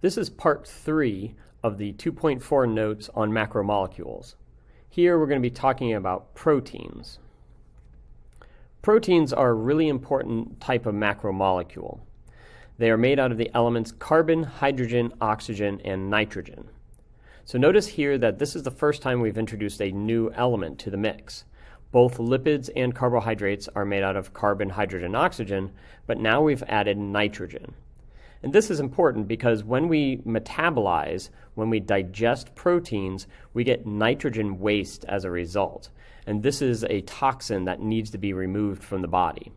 This is part 3 of the 2.4 notes on macromolecules. Here we're going to be talking about proteins. Proteins are a really important type of macromolecule. They are made out of the elements carbon, hydrogen, oxygen, and nitrogen. So notice here that this is the first time we've introduced a new element to the mix. Both lipids and carbohydrates are made out of carbon, hydrogen, oxygen, but now we've added nitrogen. And this is important because when we metabolize, when we digest proteins, we get nitrogen waste as a result. And this is a toxin that needs to be removed from the body.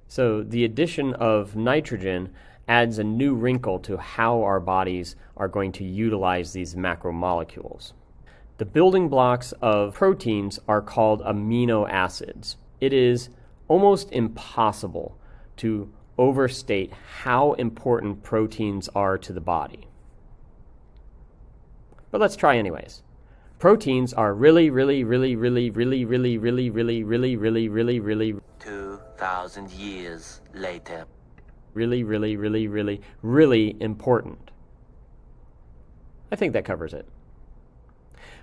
So the addition of nitrogen adds a new wrinkle to how our bodies are going to utilize these macromolecules. The building blocks of proteins are called amino acids. It is almost impossible to overstate how important proteins are to the body. But let's try anyways. Proteins are really 2,000 years later. really important. I think that covers it.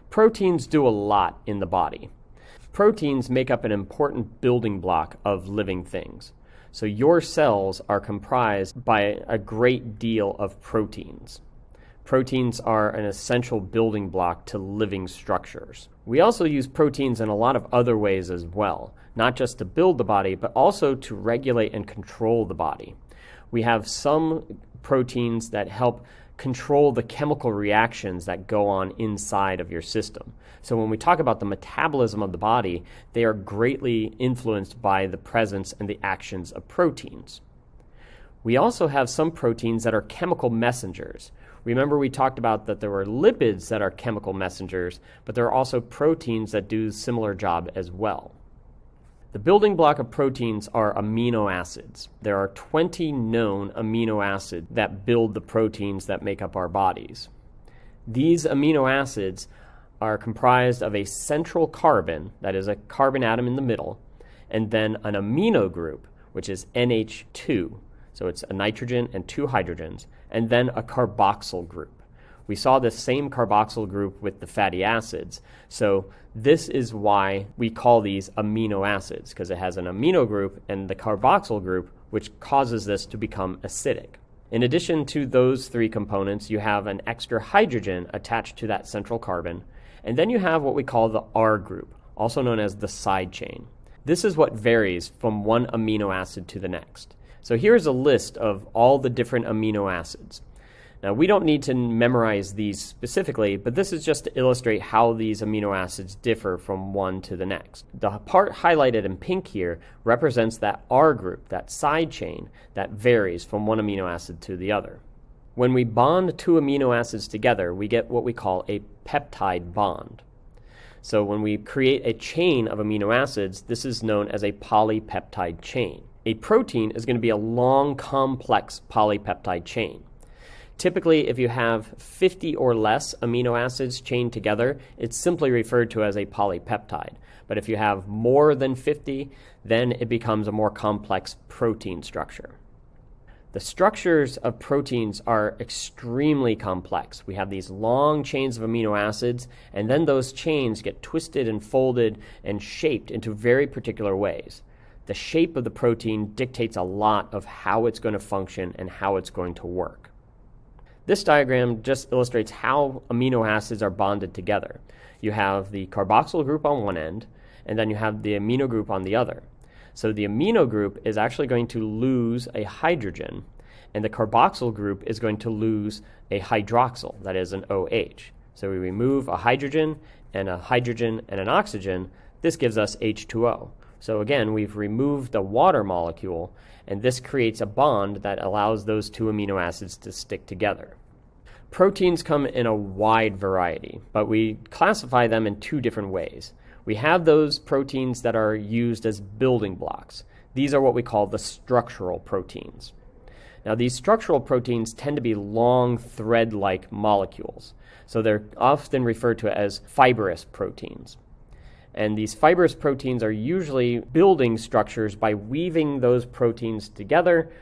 Proteins do a lot in the body. Proteins make up an important building block of living things. So your cells are comprised by a great deal of proteins. Proteins are an essential building block to living structures. We also use proteins in a lot of other ways as well, not just to build the body, but also to regulate and control the body. We have some proteins that help control the chemical reactions that go on inside of your system. So when we talk about the metabolism of the body, they are greatly influenced by the presence and the actions of proteins. We also have some proteins that are chemical messengers. Remember we talked about that there were lipids that are chemical messengers, but there are also proteins that do a similar job as well. The building block of proteins are amino acids. There are 20 known amino acids that build the proteins that make up our bodies. These amino acids are comprised of a central carbon, that is a carbon atom in the middle, and then an amino group, which is NH2, so it's a nitrogen and two hydrogens, and then a carboxyl group. We saw the same carboxyl group with the fatty acids, so this is why we call these amino acids, because it has an amino group and the carboxyl group, which causes this to become acidic. In addition to those three components, you have an extra hydrogen attached to that central carbon, and then you have what we call the R group, also known as the side chain. This is what varies from one amino acid to the next. So here's a list of all the different amino acids. Now, we don't need to memorize these specifically, but this is just to illustrate how these amino acids differ from one to the next. The part highlighted in pink here represents that R group, that side chain, that varies from one amino acid to the other. When we bond two amino acids together, we get what we call a peptide bond. So when we create a chain of amino acids, this is known as a polypeptide chain. A protein is going to be a long, complex polypeptide chain. Typically, if you have 50 or less amino acids chained together, it's simply referred to as a polypeptide. But if you have more than 50, then it becomes a more complex protein structure. The structures of proteins are extremely complex. We have these long chains of amino acids, and then those chains get twisted and folded and shaped into very particular ways. The shape of the protein dictates a lot of how it's going to function and how it's going to work. This diagram just illustrates how amino acids are bonded together. You have the carboxyl group on one end, and then you have the amino group on the other. So the amino group is actually going to lose a hydrogen, and the carboxyl group is going to lose a hydroxyl, that is an OH. So we remove a hydrogen and an oxygen. This gives us H2O. So again, we've removed the water molecule, and this creates a bond that allows those two amino acids to stick together. Proteins come in a wide variety, but we classify them in two different ways. We have those proteins that are used as building blocks. These are what we call the structural proteins. Now, these structural proteins tend to be long thread-like molecules, so they're often referred to as fibrous proteins. And these fibrous proteins are usually building structures by weaving those proteins together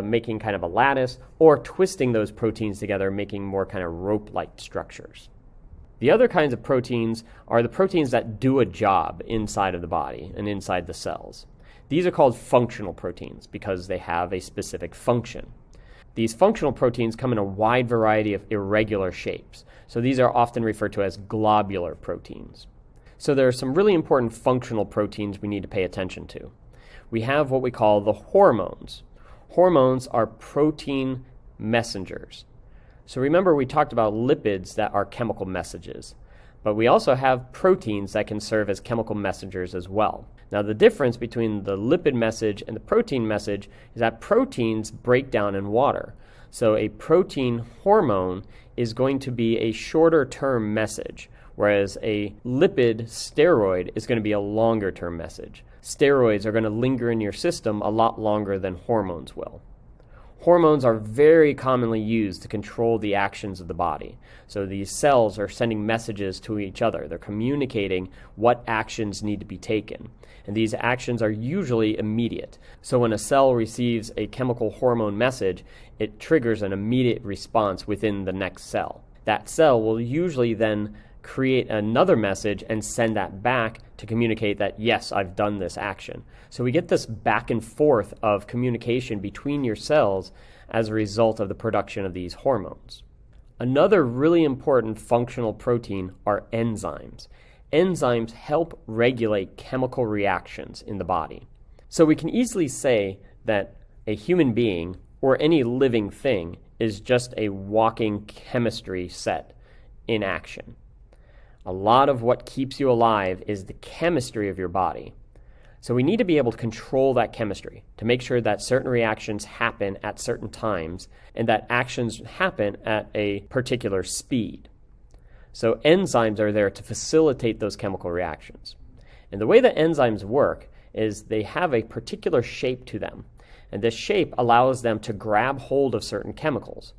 making kind of a lattice, or twisting those proteins together, making more kind of rope-like structures. The other kinds of proteins are the proteins that do a job inside of the body and inside the cells. These are called functional proteins because they have a specific function. These functional proteins come in a wide variety of irregular shapes, so these are often referred to as globular proteins. So there are some really important functional proteins we need to pay attention to. We have what we call the hormones. Hormones are protein messengers. So remember, we talked about lipids that are chemical messages, but we also have proteins that can serve as chemical messengers as well. Now, the difference between the lipid message and the protein message is that proteins break down in water. So a protein hormone is going to be a shorter term message, whereas a lipid steroid is going to be a longer term message. Steroids are going to linger in your system a lot longer than hormones will. Hormones are very commonly used to control the actions of the body. So these cells are sending messages to each other. They're communicating what actions need to be taken. And these actions are usually immediate. So when a cell receives a chemical hormone message, it triggers an immediate response within the next cell. That cell will usually then create another message and send that back to communicate that, yes, I've done this action. So we get this back and forth of communication between your cells as a result of the production of these hormones. Another really important functional protein are enzymes. Enzymes help regulate chemical reactions in the body. So we can easily say that a human being or any living thing is just a walking chemistry set in action. A lot of what keeps you alive is the chemistry of your body. So we need to be able to control that chemistry to make sure that certain reactions happen at certain times and that actions happen at a particular speed. So enzymes are there to facilitate those chemical reactions. And the way that enzymes work is they have a particular shape to them. And this shape allows them to grab hold of certain chemicals.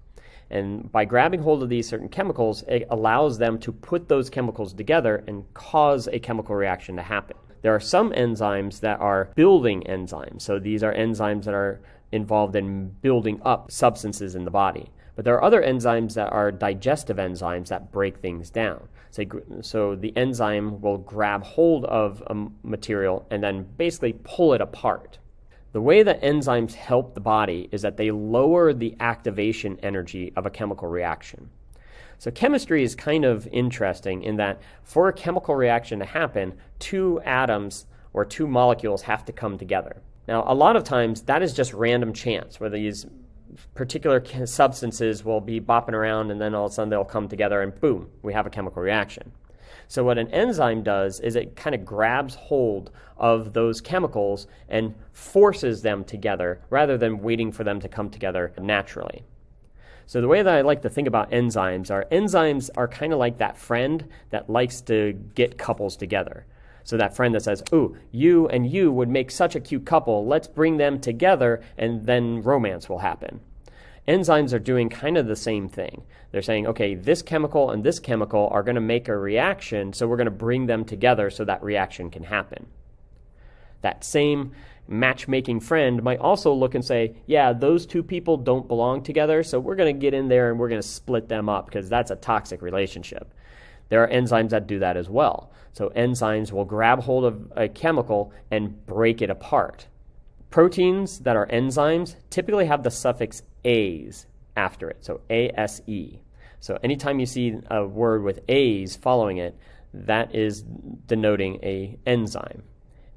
And by grabbing hold of these certain chemicals, it allows them to put those chemicals together and cause a chemical reaction to happen. There are some enzymes that are building enzymes. So these are enzymes that are involved in building up substances in the body. But there are other enzymes that are digestive enzymes that break things down. So the enzyme will grab hold of a material and then basically pull it apart. The way that enzymes help the body is that they lower the activation energy of a chemical reaction. So chemistry is kind of interesting in that for a chemical reaction to happen, two atoms or two molecules have to come together. Now, a lot of times that is just random chance, where these particular substances will be bopping around and then all of a sudden they'll come together and boom, we have a chemical reaction. So what an enzyme does is it kind of grabs hold of those chemicals and forces them together rather than waiting for them to come together naturally. So the way that I like to think about enzymes are kind of like that friend that likes to get couples together. So that friend that says, "Ooh, you and you would make such a cute couple. Let's bring them together and then romance will happen." Enzymes are doing kind of the same thing. They're saying, okay, this chemical and this chemical are going to make a reaction, so we're going to bring them together so that reaction can happen. That same matchmaking friend might also look and say, yeah, those two people don't belong together, so we're going to get in there and we're going to split them up because that's a toxic relationship. There are enzymes that do that as well. So enzymes will grab hold of a chemical and break it apart. Proteins that are enzymes typically have the suffix "ase" after it, so ASE. So anytime you see a word with "ase" following it, that is denoting an enzyme.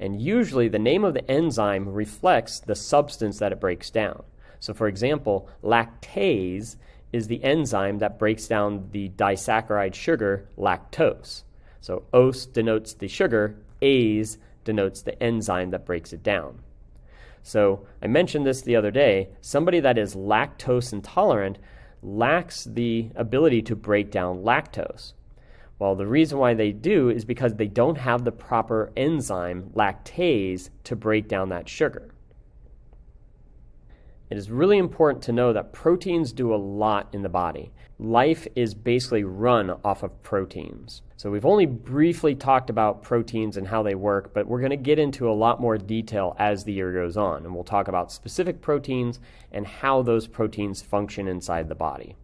And usually the name of the enzyme reflects the substance that it breaks down. So for example, lactase is the enzyme that breaks down the disaccharide sugar lactose. So ose denotes the sugar, ase denotes the enzyme that breaks it down. So I mentioned this the other day, somebody that is lactose intolerant lacks the ability to break down lactose. Well, the reason why they do is because they don't have the proper enzyme, lactase, to break down that sugar. It is really important to know that proteins do a lot in the body. Life is basically run off of proteins. So we've only briefly talked about proteins and how they work, but we're going to get into a lot more detail as the year goes on, and we'll talk about specific proteins and how those proteins function inside the body.